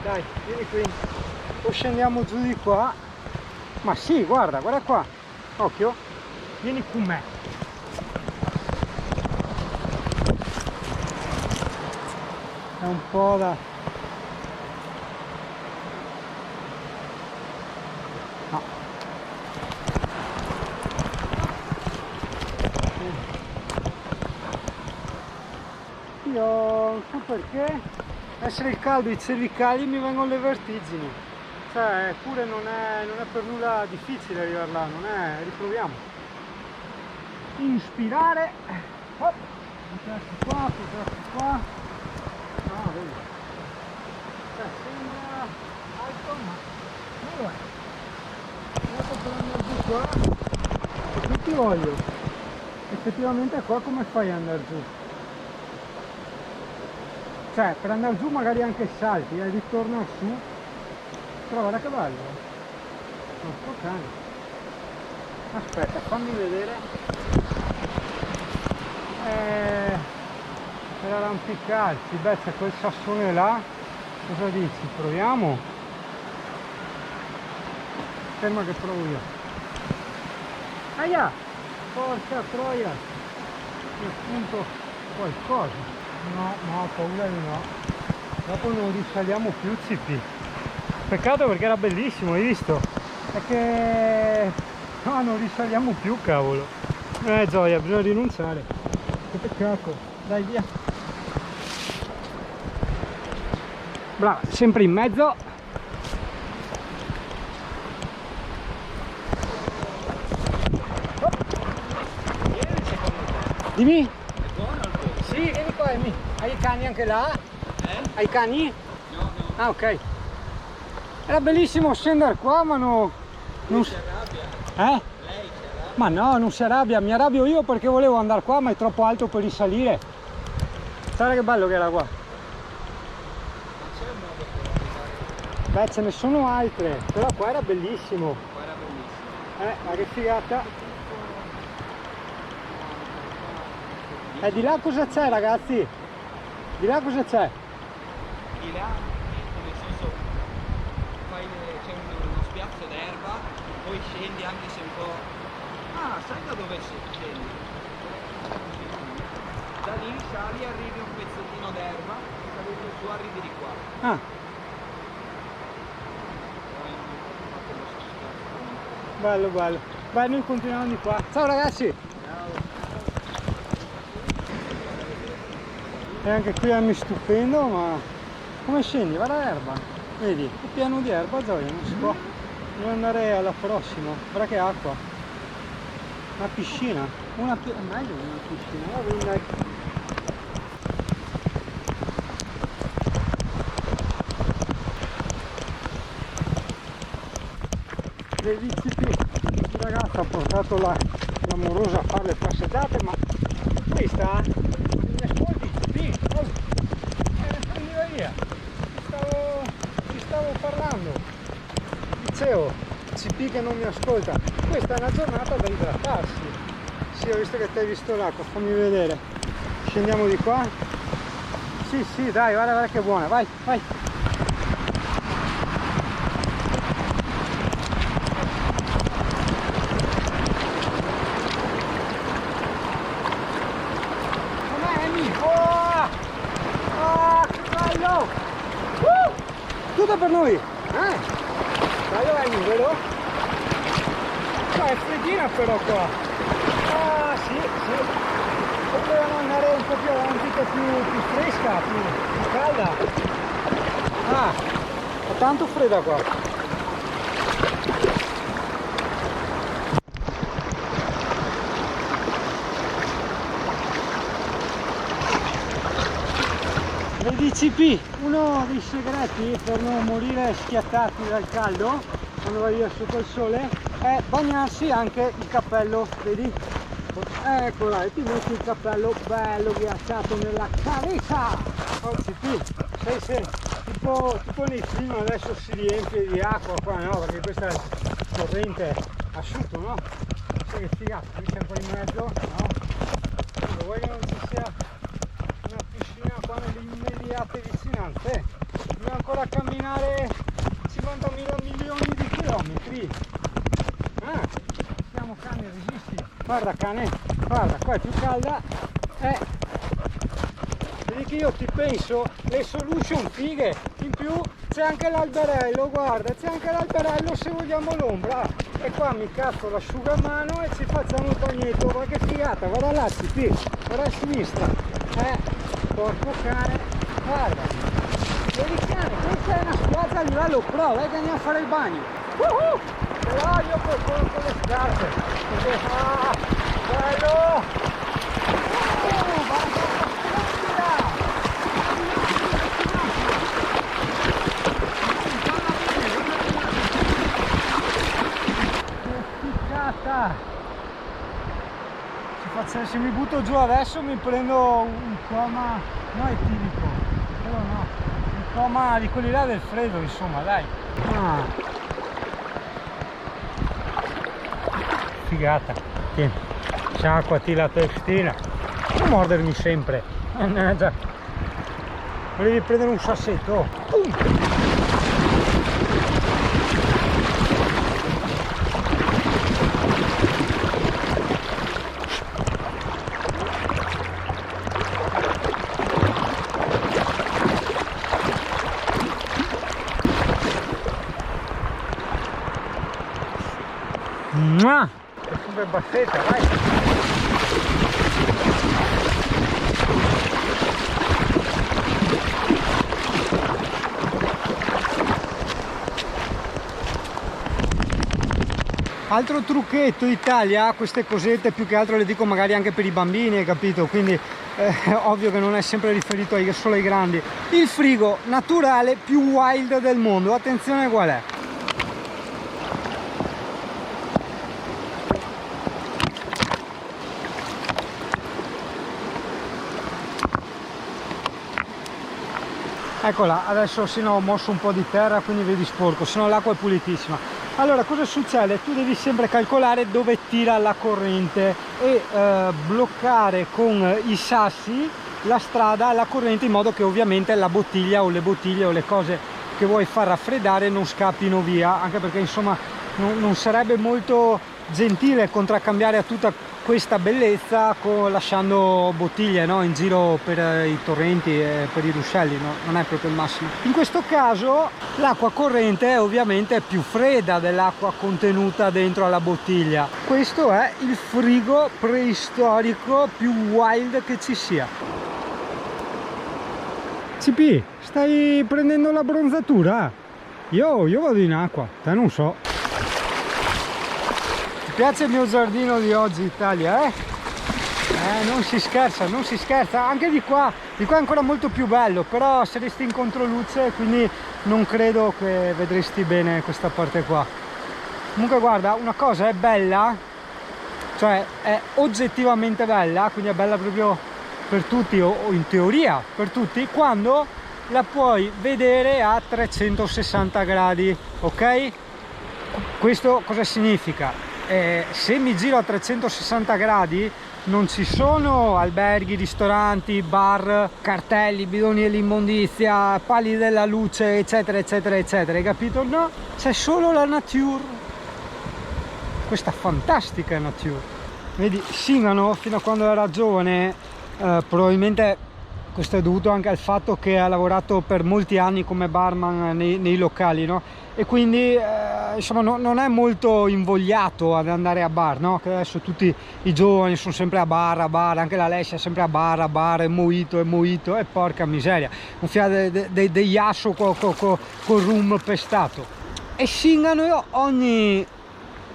Speaker 1: dai, vieni qui, o scendiamo giù di qua, ma sì, guarda qua, occhio, vieni con me. È un po' da... no. Io non so perché essere il caldo, i cervicali mi vengono le vertigini, cioè eppure non è per nulla difficile arrivare là, non è, riproviamo. Inspirare, buttarsi qua. Ah, vedi. Cioè, sembra alto, ma non lo è. Adesso per andare giù qua, e qui ti voglio. Effettivamente qua come fai ad andare giù? Cioè, per andare giù magari anche salti, e ritorno su. Però guarda che bello. Non sto cane. Aspetta, fammi vedere. Per arrampicarsi, beh, c'è quel sassone là. Cosa dici? Proviamo? Ferma che provo io. Aia! Porca troia! Mi appunto qualcosa. No, ho paura di no. Dopo non risaliamo più CP. Peccato perché era bellissimo, hai visto? È che no, non risaliamo più, cavolo. Gioia, bisogna rinunciare. Che peccato. Dai, via. Brava, sempre in mezzo. Dimmi?
Speaker 2: È buono il posto?
Speaker 1: Sì, vieni qua, Emi. Hai i cani anche là? Hai i cani?
Speaker 2: No.
Speaker 1: Ah, ok. Era bellissimo scendere qua, ma no. Non
Speaker 2: Si arrabbia?
Speaker 1: Eh?
Speaker 2: Lei si arrabbia?
Speaker 1: Ma no, non si arrabbia, mi arrabbio io perché volevo andare qua, ma è troppo alto per risalire. Guarda che bello che era qua.
Speaker 2: Non c'è un modo per arrivare.
Speaker 1: Beh, ce ne sono altre, però qua era bellissimo.
Speaker 2: Qua era bellissimo.
Speaker 1: Ma che figata. Di là cosa c'è, ragazzi? Di là cosa c'è?
Speaker 2: Di là, nel senso, c'è uno spiazzo d'erba, poi scendi anche se un po'... Ah, sai da dove scendi? Da lì sali, arrivi a un pezzettino d'erba, salendo su arrivi di qua.
Speaker 1: Ah, bello, bello. Beh, noi continuiamo di qua. Ciao ragazzi! E anche qui mi stupendo, ma come scendi? Guarda l'erba, vedi? È pieno di erba, Gioia, non si può. Devo andare alla prossima. Guarda che acqua. Una piscina. Meglio una piscina. Va bene, dai. Vedi, il ragazzo ha portato l'amorosa a fare le passeggiate, ma questa mi ascolti, sì, prendeva via, ti stavo parlando, dicevo, CP che non mi ascolta, questa è una giornata da idratarsi. Sì, ho visto che ti hai visto l'acqua, fammi vedere, scendiamo di qua, sì, dai, guarda che buona, vai. Tutto per noi! Dai, Emi, vero? È freddina però qua! Ah, sì! Potevamo andare un po' più avanti, un po' più fresca, più calda! Ah! È tanto fredda qua! Vedi CP, uno dei segreti per non morire schiattati dal caldo quando vai via sotto il sole è bagnarsi anche il cappello, vedi? Ecco là, e ti metti il cappello bello ghiacciato nella cabeza! Oh CP, sei tipo nei film adesso si riempie di acqua qua, no? Perché questa è corrente asciutto, no? Sai che figata, qui c'è un po' in mezzo, no? Lo vuoi che non ci sia una piscina qua nell'immediate vicinanze? Dobbiamo ancora camminare 50.000 milioni di chilometri. Siamo cane, resisti. Guarda cane, guarda, qua è più calda. Vedi che io ti penso le solution fighe. In più c'è anche l'alberello, guarda, c'è anche l'alberello se vogliamo l'ombra. E qua mi cazzo l'asciugamano e ci facciamo il bagnetto. Guarda che figata, guarda là CP, guarda a sinistra. Porco cane, guarda. Vedi cane, questa è una spiaggia a livello pro, che andiamo a fare il bagno. Però io con le scarpe. Perché bello! Se mi butto giù adesso mi prendo un coma, no etilico, però no, un coma di quelli là del freddo, insomma, dai. figata. Tieni, sciacquati la testina, non mordermi sempre, mannaggia. Volevi prendere un sassetto? Mua! Che super bassetta, vai! Altro trucchetto Italia, queste cosette più che altro le dico magari anche per i bambini, hai capito? Quindi ovvio che non è sempre riferito solo ai grandi. Il frigo naturale più wild del mondo, attenzione qual è? Eccola, adesso se no ho mosso un po' di terra, quindi vedi sporco, se no l'acqua è pulitissima. Allora cosa succede? Tu devi sempre calcolare dove tira la corrente e bloccare con i sassi la strada alla corrente, in modo che ovviamente la bottiglia o le bottiglie o le cose che vuoi far raffreddare non scappino via, anche perché insomma non sarebbe molto gentile contraccambiare a tutta questa bellezza lasciando bottiglie, no, in giro per i torrenti e per i ruscelli, no? Non è proprio il massimo. In questo caso l'acqua corrente è ovviamente più fredda dell'acqua contenuta dentro alla bottiglia. Questo è il frigo preistorico più wild che ci sia. CP, stai prendendo la bronzatura? Io vado in acqua, te non so. Ti piace il mio giardino di oggi, Italia, eh? Non si scherza, non si scherza. Anche di qua è ancora molto più bello, però saresti in controluce, quindi non credo che vedresti bene questa parte qua. Comunque guarda, una cosa è bella, cioè è oggettivamente bella, quindi è bella proprio per tutti, o in teoria per tutti, quando la puoi vedere a 360 gradi, ok? Questo cosa significa? Se mi giro a 360 gradi non ci sono alberghi, ristoranti, bar, cartelli, bidoni dell'immondizia, pali della luce, eccetera eccetera eccetera, hai capito? No, c'è solo la nature, questa fantastica nature. Vedi, Singano fino a quando era giovane, probabilmente questo è dovuto anche al fatto che ha lavorato per molti anni come barman nei locali, no? E quindi insomma non è molto invogliato ad andare a bar, no? Che adesso tutti i giovani sono sempre a bar, anche la Alessia è sempre a bar, è mojito, e porca miseria, un fiato dei yasso col rum pestato. E Singano ogni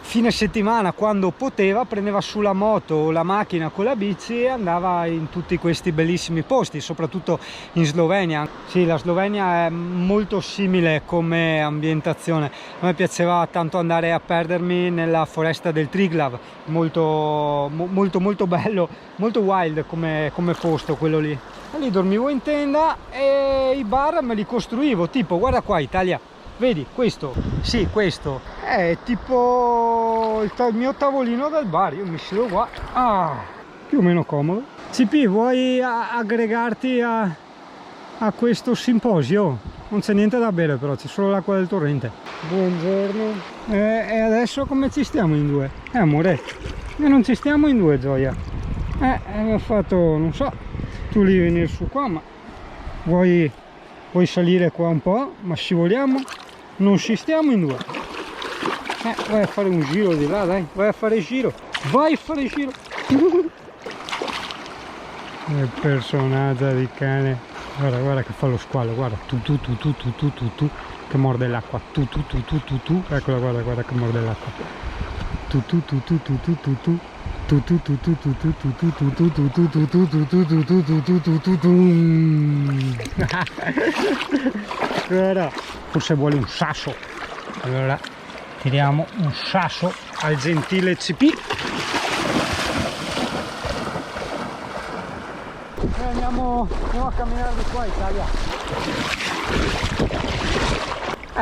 Speaker 1: fine settimana, quando poteva, prendeva su la moto o la macchina con la bici e andava in tutti questi bellissimi posti, soprattutto in Slovenia. Sì, la Slovenia è molto simile come ambientazione. A me piaceva tanto andare a perdermi nella foresta del Triglav, molto bello, molto wild come posto quello lì. E lì dormivo in tenda e i bar me li costruivo, tipo guarda qua Italia. Vedi, questo, sì, questo è tipo il mio tavolino del bar, io mi siedo qua, più o meno comodo. CP, vuoi aggregarti a questo simposio? Non c'è niente da bere però, c'è solo l'acqua del torrente. Buongiorno. E adesso come ci stiamo in due? Amore, non ci stiamo in due, Gioia. Abbiamo fatto, non so, tu devi venire su qua, ma vuoi salire qua un po', ma scivoliamo? Non ci stiamo in due. Vai a fare un giro di là, dai, vai a fare giro. Il personaggio di cane. Guarda che fa lo squalo, guarda. Tu, che morde l'acqua. Tu. Eccola, guarda che morde l'acqua. Tu. Guarda, forse vuole un sasso, allora tiriamo un sasso al gentile CP. Andiamo a camminare di qua, Italia.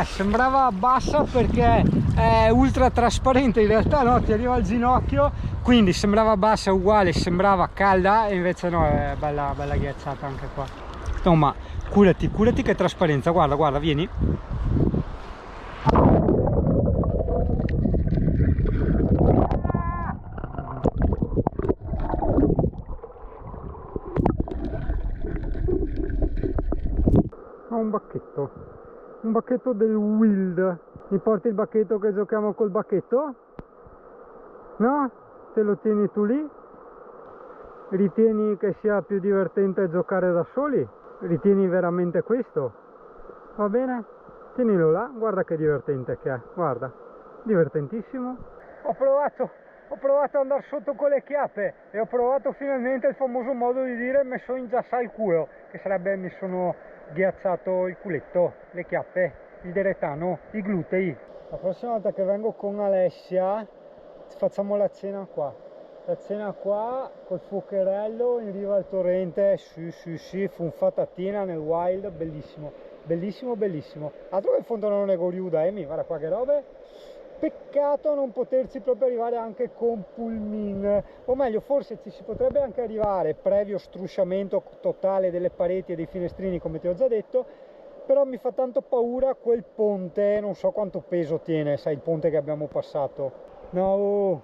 Speaker 1: Sembrava bassa perché è ultra trasparente, in realtà no, ti arriva al ginocchio, quindi sembrava bassa uguale, sembrava calda, e invece no, è bella, bella ghiacciata anche qua. No, ma curati che trasparenza, guarda, guarda, vieni. Ho un bacchetto del Wild. Mi porti il bacchetto che giochiamo col bacchetto? No? Te lo tieni tu lì? Ritieni che sia più divertente giocare da soli? Ritieni veramente questo? Va bene? Tienilo là, guarda che divertente che è, guarda, divertentissimo. Ho provato ad andare sotto con le chiappe e ho provato finalmente il famoso modo di dire mi sono inghiacciato il culo, che sarebbe mi sono ghiacciato il culetto, le chiappe, il deretano, i glutei. La prossima volta che vengo con Alessia facciamo la cena qua. La cena qua col fuocherello in riva al torrente, sì, funfatatina nel wild, bellissimo, bellissimo, bellissimo. Altro che il fontanone Goriuda, Emi, guarda qua che robe. Peccato non poterci proprio arrivare anche con pulmin, o meglio forse ci si potrebbe anche arrivare previo strusciamento totale delle pareti e dei finestrini come ti ho già detto, però mi fa tanto paura quel ponte, non so quanto peso tiene, sai, il ponte che abbiamo passato. No,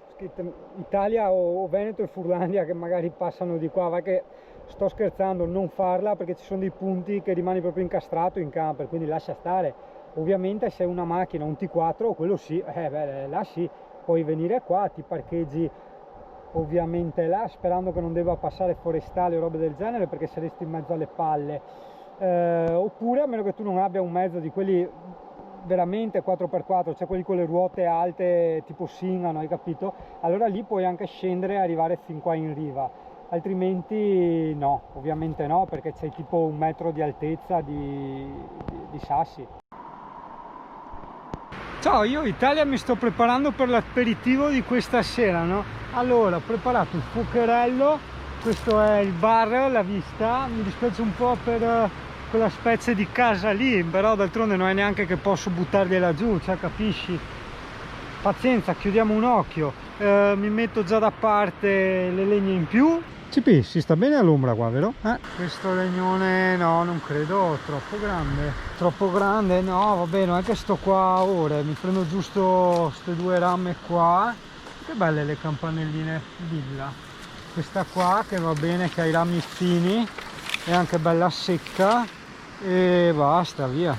Speaker 1: Italia o Veneto e Furlandia che magari passano di qua, va che sto scherzando, non farla perché ci sono dei punti che rimani proprio incastrato in camper, quindi lascia stare. Ovviamente se è una macchina, un T4, quello sì, là sì, puoi venire qua, ti parcheggi ovviamente là, sperando che non debba passare forestale o robe del genere, perché saresti in mezzo alle palle, oppure a meno che tu non abbia un mezzo di quelli veramente 4x4, cioè quelli con le ruote alte tipo Singano, hai capito? Allora lì puoi anche scendere e arrivare fin qua in riva, altrimenti no, ovviamente no, perché c'è tipo 1 metro di altezza di sassi. Ciao, io Italia mi sto preparando per l'aperitivo di questa sera, no? Allora, ho preparato il fuocherello, questo è il bar, la vista, mi dispiace un po' per quella specie di casa lì, però d'altronde non è neanche che posso buttargliela giù, cioè capisci? Pazienza, chiudiamo un occhio, mi metto già da parte le legne in più. CP, si sta bene all'ombra qua, vero? Questo legnone no, non credo, troppo grande, no, vabbè, non è che sto qua ore, mi prendo giusto queste 2 rame qua. Che belle le campanelline villa, questa qua che va bene, che ha i rami fini, è anche bella secca e basta, via.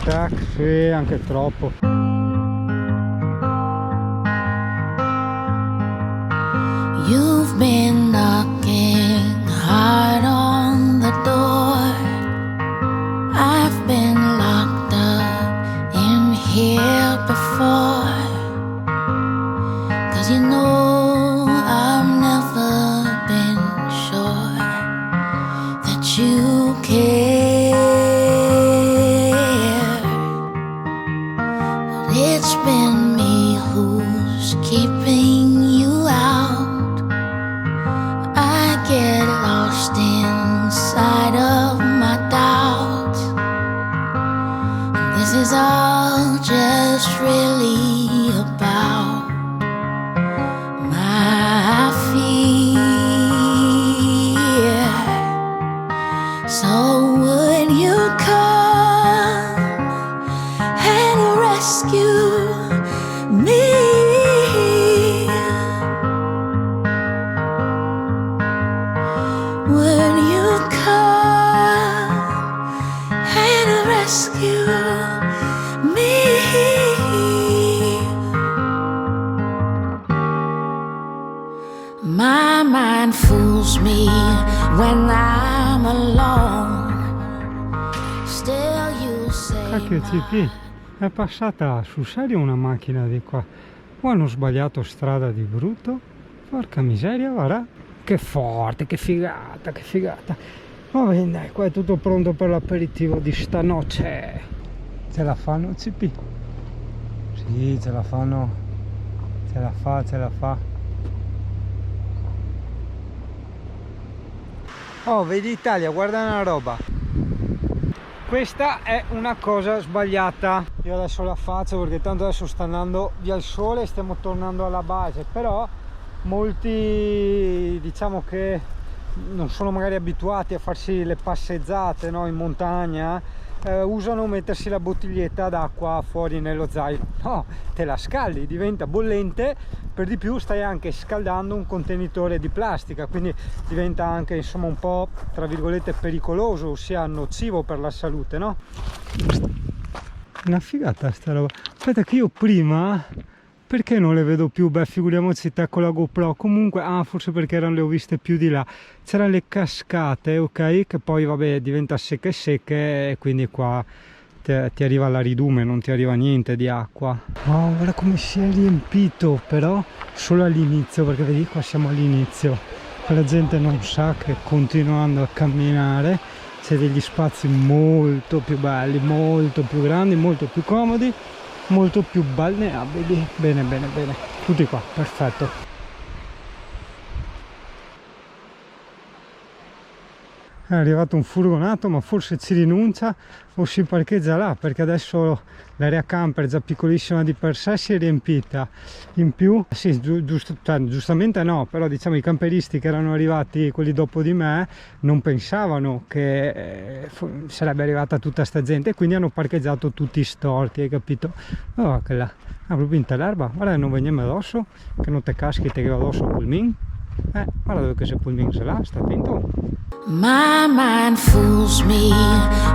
Speaker 1: Tac, sì, anche troppo.
Speaker 3: You've been knocking hard on the door. I've been locked up in here before. 'Cause you know I've never been sure that you care. But it's been me who's keeping you out. Get lost inside of my doubts. This is all just really about my fear. So would you come and rescue me? Would you come and rescue me? My mind fools me when I'm alone. Still you say.
Speaker 1: Cacchio CP, è passata sul serio una macchina di qua? O hanno sbagliato strada di brutto? Porca miseria, guarda. Che forte, che figata, che figata. Va bene, dai, qua è tutto pronto per l'aperitivo di stanotte. Ce la fanno CP? Sì, ce la fanno. Ce la fa. Oh, vedi Italia, guarda una roba. questa è una cosa sbagliata. Io adesso la faccio perché tanto adesso sta andando via il sole e stiamo tornando alla base, però molti diciamo che non sono magari abituati a farsi le passeggiate, no, in montagna, usano mettersi la bottiglietta d'acqua fuori nello zaino. No, te la scaldi, diventa bollente, per di più stai anche scaldando un contenitore di plastica, quindi diventa anche insomma un po' tra virgolette pericoloso, ossia nocivo per la salute, no? Una figata sta roba. Aspetta che io prima, perché non le vedo più? Beh, figuriamoci te con la GoPro. Comunque, forse perché le ho viste più di là. C'erano le cascate, ok? Che poi vabbè diventa secche e quindi qua ti arriva la ridume, non ti arriva niente di acqua. Wow, guarda come si è riempito, però solo all'inizio, perché vedi qua siamo all'inizio. La gente non sa che continuando a camminare c'è degli spazi molto più belli, molto più grandi, molto più comodi, molto più balneabili. Bene, bene, bene, tutti qua, perfetto. È arrivato un furgonato, ma forse ci rinuncia o si parcheggia là, perché adesso l'area camper già piccolissima di per sé si è riempita. In più, sì, giustamente no, però diciamo i camperisti che erano arrivati, quelli dopo di me, non pensavano che sarebbe arrivata tutta sta gente, e quindi hanno parcheggiato tutti storti, hai capito? Oh, che là, proprio in l'erba, guarda, non veniamo addosso, che non te caschi, te che va addosso al pulmin. Guarda dove che c'è il pulmin, se là, sta attento.
Speaker 3: My mind fools me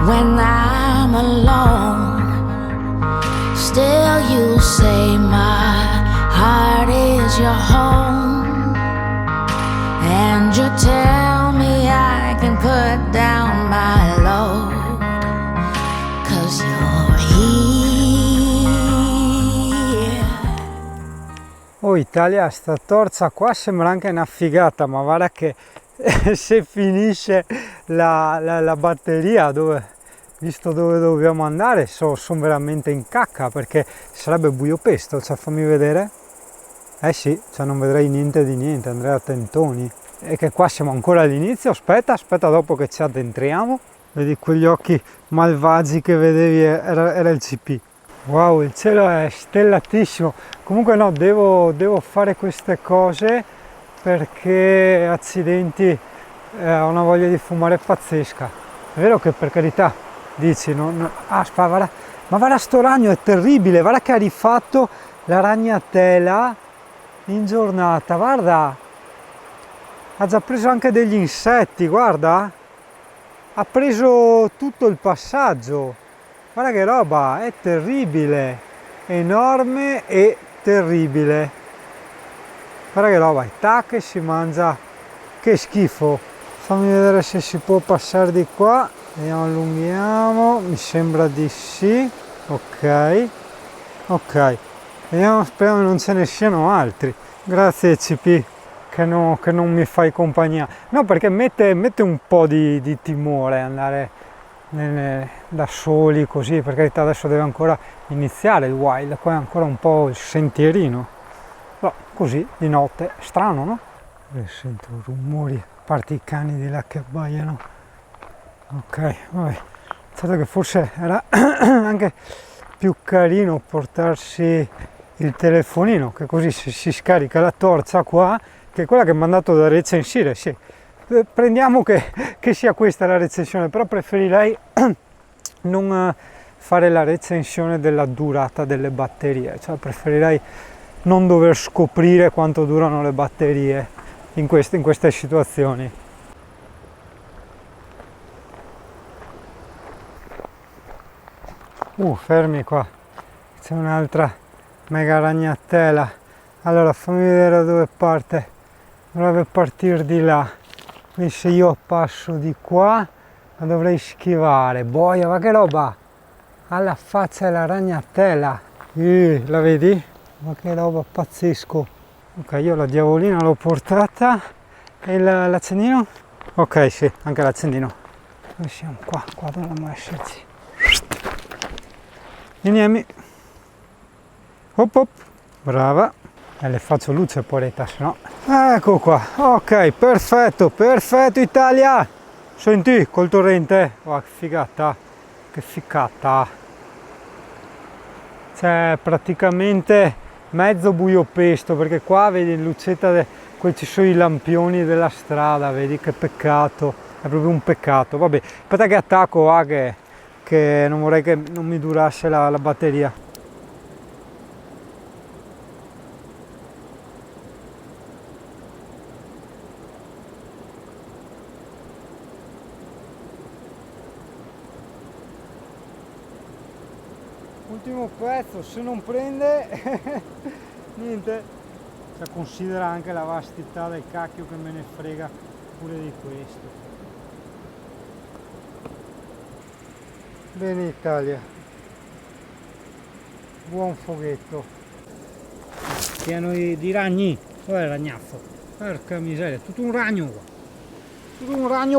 Speaker 3: when I'm alone. Still you say my heart is your home, and you tell me I can put down my load, 'cause you're here.
Speaker 1: Oh Italia, sta torcia qua sembra anche una figata, ma guarda che se finisce la batteria, visto dove dobbiamo andare, sono veramente in cacca, perché sarebbe buio pesto. Cioè, fammi vedere. Sì, cioè non vedrei niente di niente, andrei a tentoni. E che qua siamo ancora all'inizio. Aspetta dopo che ci addentriamo. Vedi quegli occhi malvagi che vedevi, era il CP. Wow, il cielo è stellatissimo. Comunque no, devo fare queste cose perché accidenti, ho una voglia di fumare pazzesca. È vero che, per carità, dici aspetta, guarda, ma guarda sto ragno, è terribile, guarda che ha rifatto la ragnatela in giornata, guarda, ha già preso anche degli insetti, guarda, ha preso tutto il passaggio, guarda che roba, è terribile, enorme e terribile. Guarda che roba, tac, si mangia, che schifo. Fammi vedere se si può passare di qua, vediamo, allunghiamo, mi sembra di sì, ok, vediamo, speriamo che non ce ne siano altri. Grazie CP che non mi fai compagnia, no, perché mette un po' di timore andare da soli così, per carità adesso deve ancora iniziare il wild, qua è ancora un po' il sentierino. Così di notte, strano, no? Sento rumori, a parte i cani di là che abbaiano. Ok, vabbè, il fatto che forse era anche più carino portarsi il telefonino, che così si scarica la torcia qua, che è quella che mi ha mandato da recensire, sì. Prendiamo che sia questa la recensione, però preferirei non fare la recensione della durata delle batterie, cioè preferirei non dover scoprire quanto durano le batterie in queste situazioni. Fermi qua, c'è un'altra mega ragnatela. Allora fammi vedere da dove parte, dovrebbe partire di là, quindi se io passo di qua la dovrei schivare. Boia, ma che roba, alla faccia della ragnatela, la vedi? Ma che roba, pazzesco. Ok, io la diavolina l'ho portata. E l'accendino? Ok, sì, anche l'accendino. Dove siamo? Qua dovremmo esserci. Vieni. Hop, brava. Le faccio luce poretta, se no. Ecco qua, ok, perfetto Italia. Senti, col torrente, oh, figata. che ficata, c'è praticamente mezzo buio pesto, perché qua vedi lucetta, qui ci sono i lampioni della strada, vedi che peccato, è proprio un peccato. Vabbè, aspetta che attacco che non vorrei che non mi durasse la batteria. Ultimo pezzo, se non prende niente, cioè, considera anche la vastità del cacchio che me ne frega pure di questo. Bene Italia, buon foghetto, pieno di ragni. Dov'è il ragnazzo? Porca miseria, tutto un ragno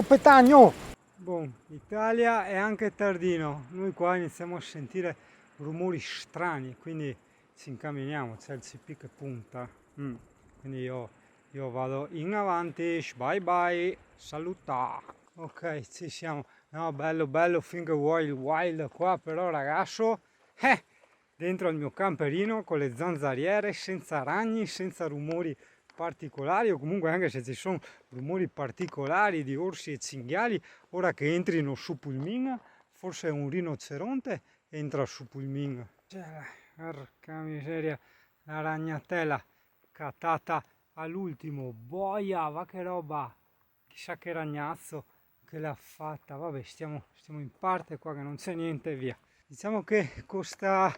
Speaker 1: petagno. Boh, Italia è anche tardino, noi qua iniziamo a sentire rumori strani, quindi ci incamminiamo, c'è il CP che punta, quindi io vado in avanti, bye bye, saluta. Ok, ci siamo. No, bello finché vuoi il wild qua, però ragazzo, dentro al mio camperino con le zanzariere, senza ragni, senza rumori particolari, o comunque anche se ci sono rumori particolari di orsi e cinghiali, ora che entrino su Pulmin, forse è un rinoceronte, entra su Pulmin. Porca miseria, la ragnatela catata all'ultimo, boia, va che roba, chissà che ragnazzo che l'ha fatta. Vabbè, stiamo in parte qua che non c'è niente, via. Diciamo che con sta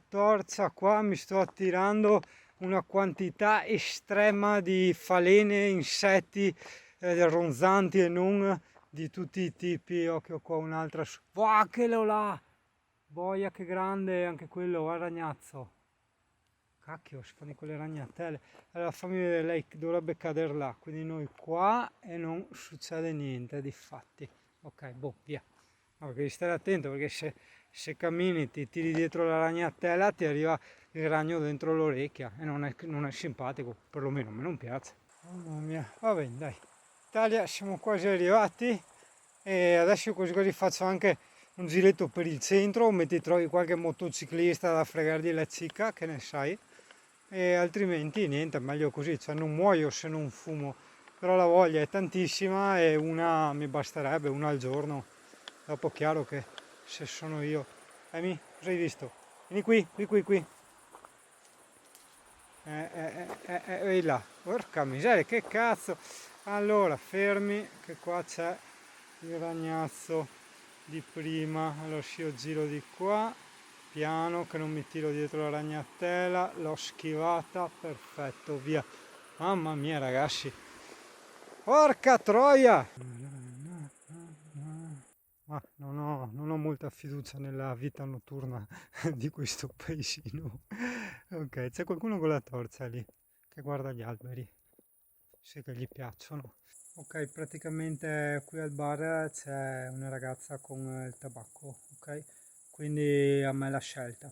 Speaker 1: torcia qua mi sto attirando una quantità estrema di falene, insetti ronzanti e non, di tutti i tipi. Occhio qua, un'altra, wow, che lo là, boia che grande anche quello, il ragnazzo. Cacchio, si fanno quelle ragnatele. Allora fammi vedere, lei dovrebbe cadere là, quindi noi qua e non succede niente, difatti. Ok, boh, via. No, perché devi stare attento, perché se cammini, ti tiri dietro la ragnatela, ti arriva il ragno dentro l'orecchia e non è simpatico, perlomeno a me non piace. Mamma mia, va bene, dai. Italia, siamo quasi arrivati e adesso così faccio anche un giretto per il centro, metti trovi qualche motociclista da fregargli la cicca, che ne sai, e altrimenti niente, meglio così, cioè non muoio se non fumo, però la voglia è tantissima e una mi basterebbe, una al giorno. Dopo chiaro che se sono io, Amy, cosa hai visto? Vieni qui. Ehi là, porca miseria, che cazzo. Allora, fermi, che qua c'è il ragnazzo di prima. Allora io giro di qua, piano, che non mi tiro dietro la ragnatela, l'ho schivata, perfetto, via. Mamma mia ragazzi, porca troia! Ma non ho molta fiducia nella vita notturna di questo paesino. Ok, c'è qualcuno con la torcia lì che guarda gli alberi, sì che gli piacciono. Ok, praticamente qui al bar c'è una ragazza con il tabacco, ok? Quindi a me la scelta.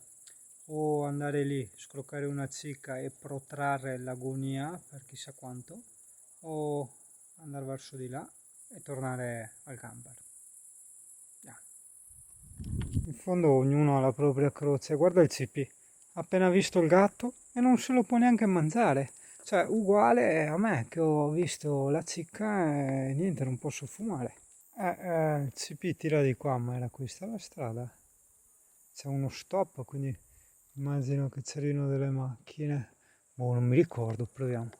Speaker 1: O andare lì, scroccare una cicca e protrarre l'agonia per chissà quanto, o andare verso di là e tornare al camper. In fondo ognuno ha la propria croce. Guarda il CP, ha appena visto il gatto e non se lo può neanche mangiare. Cioè, uguale a me che ho visto la cicca e niente, non posso fumare. Il CP tira di qua, ma era questa la strada? C'è uno stop, quindi immagino che c'erano delle macchine. Boh, non mi ricordo, proviamo.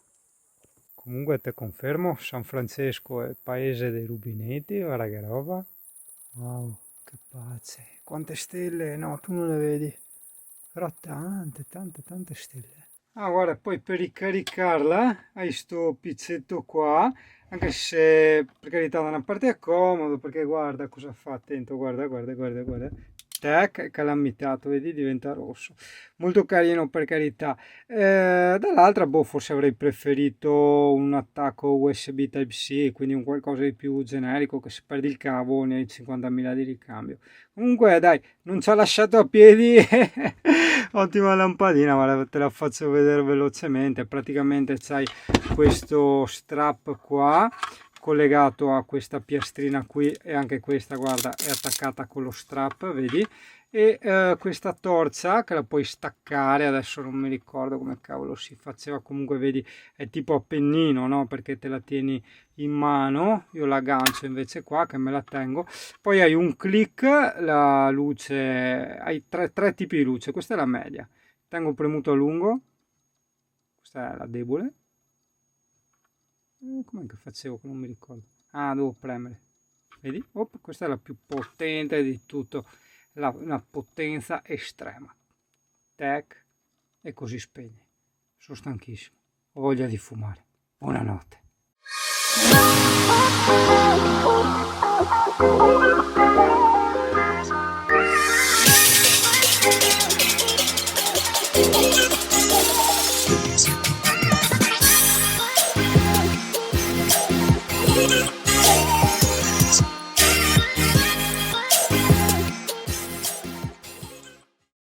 Speaker 1: Comunque te confermo, San Francesco è il paese dei rubinetti, guarda che roba. Wow. Che pace, quante stelle, no tu non le vedi, però tante stelle. Ah guarda, poi per ricaricarla hai sto pizzetto qua, anche se per carità da una parte è comodo, perché guarda cosa fa, attento, guarda, tac, calamitato, vedi, diventa rosso, molto carino per carità. Dall'altra boh, forse avrei preferito un attacco USB Type-C, quindi un qualcosa di più generico, che se perdi il cavo ne hai 50.000 di ricambio. Comunque dai, non ci ha lasciato a piedi. Ottima lampadina, ma te la faccio vedere velocemente. Praticamente c'hai questo strap qua collegato a questa piastrina qui, e anche questa, guarda, è attaccata con lo strap, vedi? E questa torcia che la puoi staccare, adesso non mi ricordo come cavolo si faceva, comunque vedi è tipo a pennino, no? Perché te la tieni in mano, io la aggancio invece qua che me la tengo. Poi hai un click, la luce, hai tre tipi di luce, questa è la media, tengo premuto a lungo, questa è la debole. Com'è che facevo che non mi ricordo? Ah, devo premere, vedi? Questa è la più potente di tutto, una potenza estrema. Tac, e così spegne. Sono stanchissimo, ho voglia di fumare. Buonanotte.
Speaker 3: Thank you.